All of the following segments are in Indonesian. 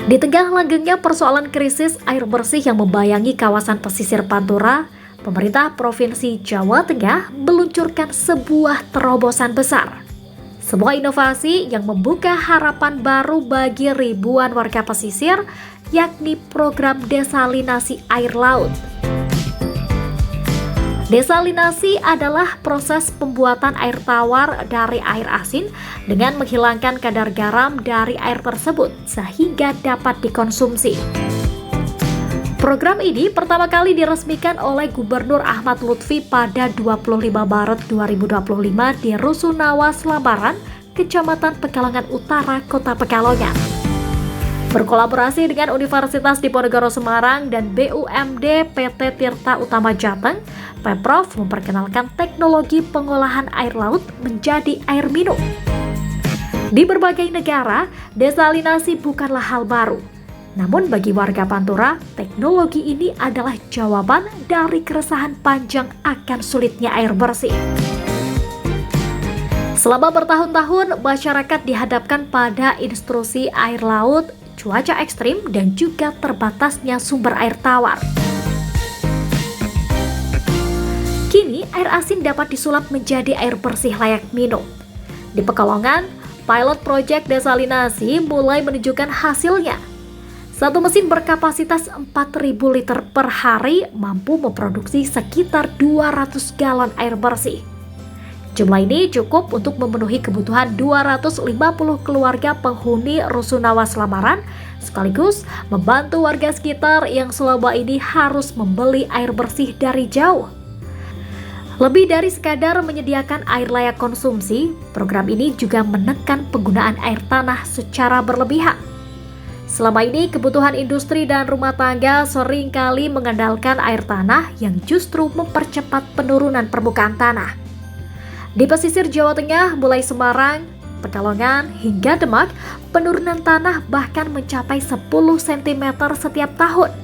Di tengah langgengnya persoalan krisis air bersih yang membayangi kawasan pesisir Pantura, pemerintah Provinsi Jawa Tengah meluncurkan sebuah terobosan besar. Sebuah inovasi yang membuka harapan baru bagi ribuan warga pesisir, yakni program desalinasi air laut. Desalinasi adalah proses pembuatan air tawar dari air asin dengan menghilangkan kadar garam dari air tersebut sehingga dapat dikonsumsi. Program ini pertama kali diresmikan oleh Gubernur Ahmad Lutfi pada 25 Maret 2025 di Rusunawa, Slamaran, Kecamatan Pekalongan Utara, Kota Pekalongan. Berkolaborasi dengan Universitas Diponegoro Semarang dan BUMD PT Tirta Utama Jateng, Pemprov memperkenalkan teknologi pengolahan air laut menjadi air minum. Di berbagai negara, desalinasi bukanlah hal baru. Namun bagi warga Pantura, teknologi ini adalah jawaban dari keresahan panjang akan sulitnya air bersih. Selama bertahun-tahun, masyarakat dihadapkan pada intrusi air laut, cuaca ekstrim, dan juga terbatasnya sumber air tawar. Kini, air asin dapat disulap menjadi air bersih layak minum. Di Pekalongan, pilot proyek desalinasi mulai menunjukkan hasilnya. Satu mesin berkapasitas 4.000 liter per hari mampu memproduksi sekitar 200 galon air bersih. Jumlah ini cukup untuk memenuhi kebutuhan 250 keluarga penghuni Rusunawa Slamaran, sekaligus membantu warga sekitar yang selama ini harus membeli air bersih dari jauh. Lebih dari sekadar menyediakan air layak konsumsi, program ini juga menekan penggunaan air tanah secara berlebihan. Selama ini, kebutuhan industri dan rumah tangga seringkali mengandalkan air tanah yang justru mempercepat penurunan permukaan tanah. Di pesisir Jawa Tengah, mulai Semarang, Pekalongan, hingga Demak, penurunan tanah bahkan mencapai 10 cm setiap tahun.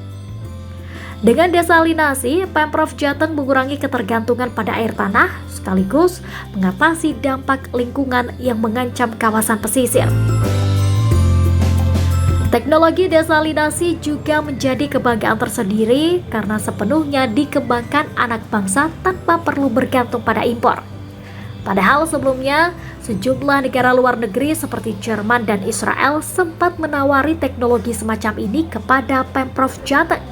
Dengan desalinasi, Pemprov Jateng mengurangi ketergantungan pada air tanah, sekaligus mengatasi dampak lingkungan yang mengancam kawasan pesisir. Teknologi desalinasi juga menjadi kebanggaan tersendiri karena sepenuhnya dikembangkan anak bangsa tanpa perlu bergantung pada impor. Padahal sebelumnya, sejumlah negara luar negeri seperti Jerman dan Israel sempat menawari teknologi semacam ini kepada Pemprov Jateng.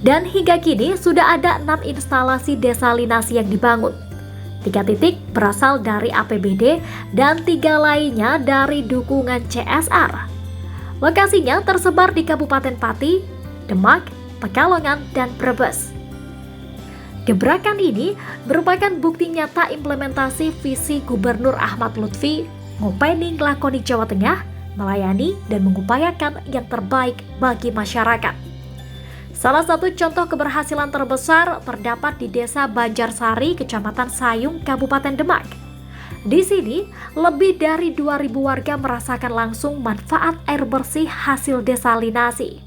Dan hingga kini sudah ada 6 instalasi desalinasi yang dibangun. 3 titik berasal dari APBD dan 3 lainnya dari dukungan CSR. Lokasinya tersebar di Kabupaten Pati, Demak, Pekalongan, dan Brebes. Gebrakan ini merupakan bukti nyata implementasi visi Gubernur Ahmad Lutfi, ngopeni nglakoni Jawa Tengah, melayani dan mengupayakan yang terbaik bagi masyarakat. Salah satu contoh keberhasilan terbesar terdapat di Desa Banjarsari, Kecamatan Sayung, Kabupaten Demak. Di sini, lebih dari 2.000 warga merasakan langsung manfaat air bersih hasil desalinasi.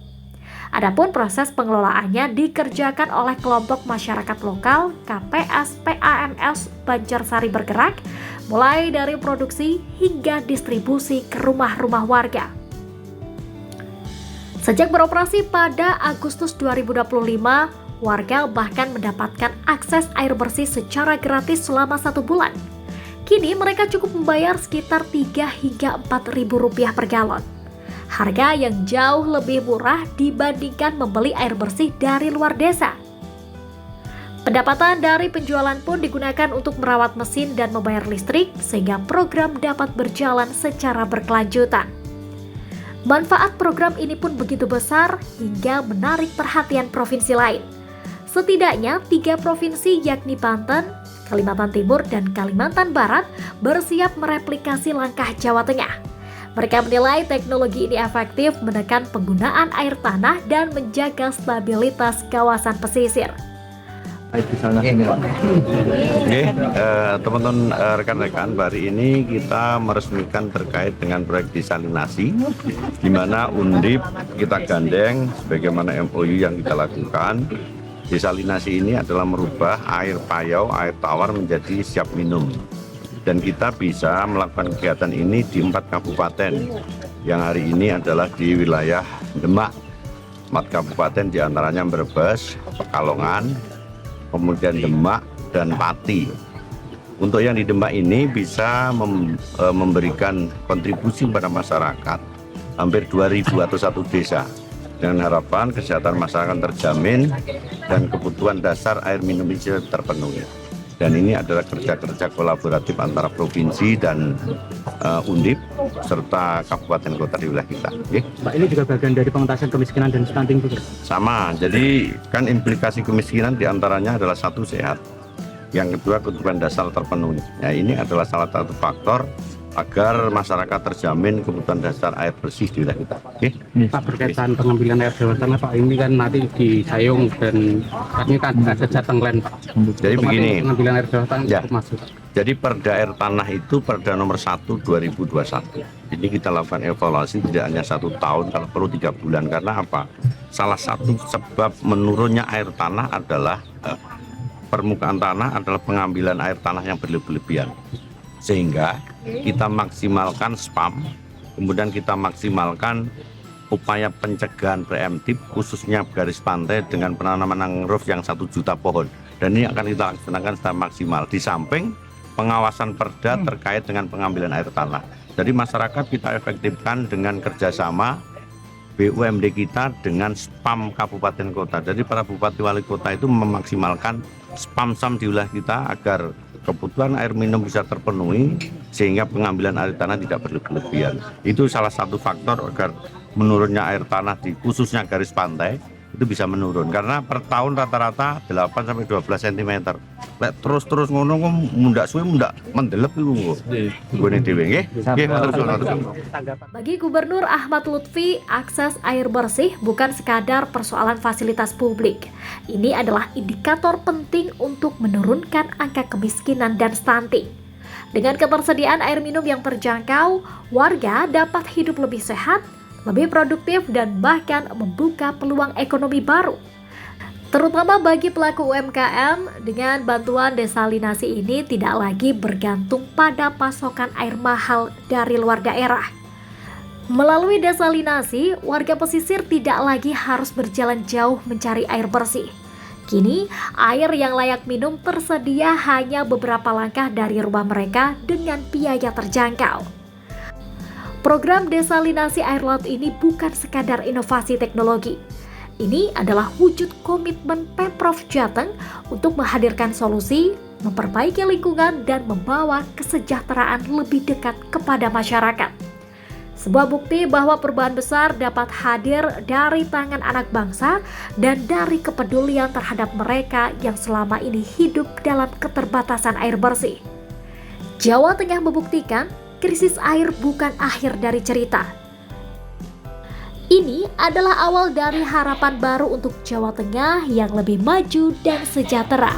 Adapun proses pengelolaannya dikerjakan oleh kelompok masyarakat lokal KPS PAMS Banjarsari Bergerak, mulai dari produksi hingga distribusi ke rumah-rumah warga. Sejak beroperasi pada Agustus 2025, warga bahkan mendapatkan akses air bersih secara gratis selama 1 bulan. Kini mereka cukup membayar sekitar 3 hingga 4.000 rupiah per galon. Harga yang jauh lebih murah dibandingkan membeli air bersih dari luar desa. Pendapatan dari penjualan pun digunakan untuk merawat mesin dan membayar listrik sehingga program dapat berjalan secara berkelanjutan. Manfaat program ini pun begitu besar hingga menarik perhatian provinsi lain. Setidaknya 3 provinsi yakni Banten, Kalimantan Timur, dan Kalimantan Barat bersiap mereplikasi langkah Jawa Tengah. Mereka menilai teknologi ini efektif menekan penggunaan air tanah dan menjaga stabilitas kawasan pesisir. Teman-teman rekan-rekan, hari ini kita meresmikan terkait dengan proyek desalinasi, di mana Undip kita gandeng sebagaimana MOU yang kita lakukan. Desalinasi ini adalah merubah air payau, air tawar menjadi siap minum. Dan kita bisa melakukan kegiatan ini di 4 kabupaten, yang hari ini adalah di wilayah Demak, 4 kabupaten diantaranya Brebes, Pekalongan, kemudian Demak, dan Pati. Untuk yang di Demak ini bisa memberikan kontribusi pada masyarakat hampir 2.000 atau 1 desa, dengan harapan kesehatan masyarakat terjamin dan kebutuhan dasar air minum bisa terpenuhi. Dan ini adalah kerja-kerja kolaboratif antara provinsi dan Undip serta kabupaten kota di wilayah kita. Pak, ini juga bagian dari pengentasan kemiskinan dan stunting juga? Sama, jadi kan implikasi kemiskinan diantaranya adalah 1, sehat, yang kedua kebutuhan dasar terpenuhi. Nah, ini adalah salah satu faktor agar masyarakat terjamin kebutuhan dasar air bersih di wilayah kita. Pak, berkaitan pengambilan air Jawa Tengah, Pak, ini kan nanti di Sayung dan ini kan ada Jatenglen, Pak. Jadi begini, pengambilan air Jawa Tengah ya, masuk. jadi Perda Air Tanah itu Perda nomor 1 2021. Ini kita lakukan evaluasi tidak hanya 1 tahun, kalau perlu 3 bulan. Karena apa? Salah satu sebab menurunnya air tanah adalah permukaan tanah adalah pengambilan air tanah yang berlebihan. Sehingga kita maksimalkan spam, kemudian kita maksimalkan upaya pencegahan preemptif khususnya garis pantai dengan penanaman mangrove yang 1 juta pohon. Dan ini akan kita laksanakan secara maksimal di samping pengawasan perda terkait dengan pengambilan air tanah. Jadi masyarakat kita efektifkan dengan kerjasama BUMD kita dengan spam kabupaten kota. Jadi para bupati wali kota itu memaksimalkan spam-spam di wilayah kita agar kebutuhan air minum bisa terpenuhi sehingga pengambilan air tanah tidak berlebihan. Itu salah satu faktor agar menurunnya air tanah di khususnya garis pantai itu bisa menurun, karena per tahun rata-rata 8-12 cm. Lek terus ngono mundak suwe mundak mendelep iku. Gone dhewe nggih. Nggih, Bagi Gubernur Ahmad Lutfi, akses air bersih bukan sekadar persoalan fasilitas publik. Ini adalah indikator penting untuk menurunkan angka kemiskinan dan stunting. Dengan ketersediaan air minum yang terjangkau, warga dapat hidup lebih sehat, lebih produktif, dan bahkan membuka peluang ekonomi baru. Terutama bagi pelaku UMKM, dengan bantuan desalinasi ini tidak lagi bergantung pada pasokan air mahal dari luar daerah. Melalui desalinasi, warga pesisir tidak lagi harus berjalan jauh mencari air bersih. Kini, air yang layak minum tersedia hanya beberapa langkah dari rumah mereka dengan biaya terjangkau. Program desalinasi air laut ini bukan sekadar inovasi teknologi. Ini adalah wujud komitmen Pemprov Jateng untuk menghadirkan solusi, memperbaiki lingkungan, dan membawa kesejahteraan lebih dekat kepada masyarakat. Sebuah bukti bahwa perubahan besar dapat hadir dari tangan anak bangsa dan dari kepedulian terhadap mereka yang selama ini hidup dalam keterbatasan air bersih. Jawa Tengah membuktikan krisis air bukan akhir dari cerita. Ini adalah awal dari harapan baru untuk Jawa Tengah yang lebih maju dan sejahtera.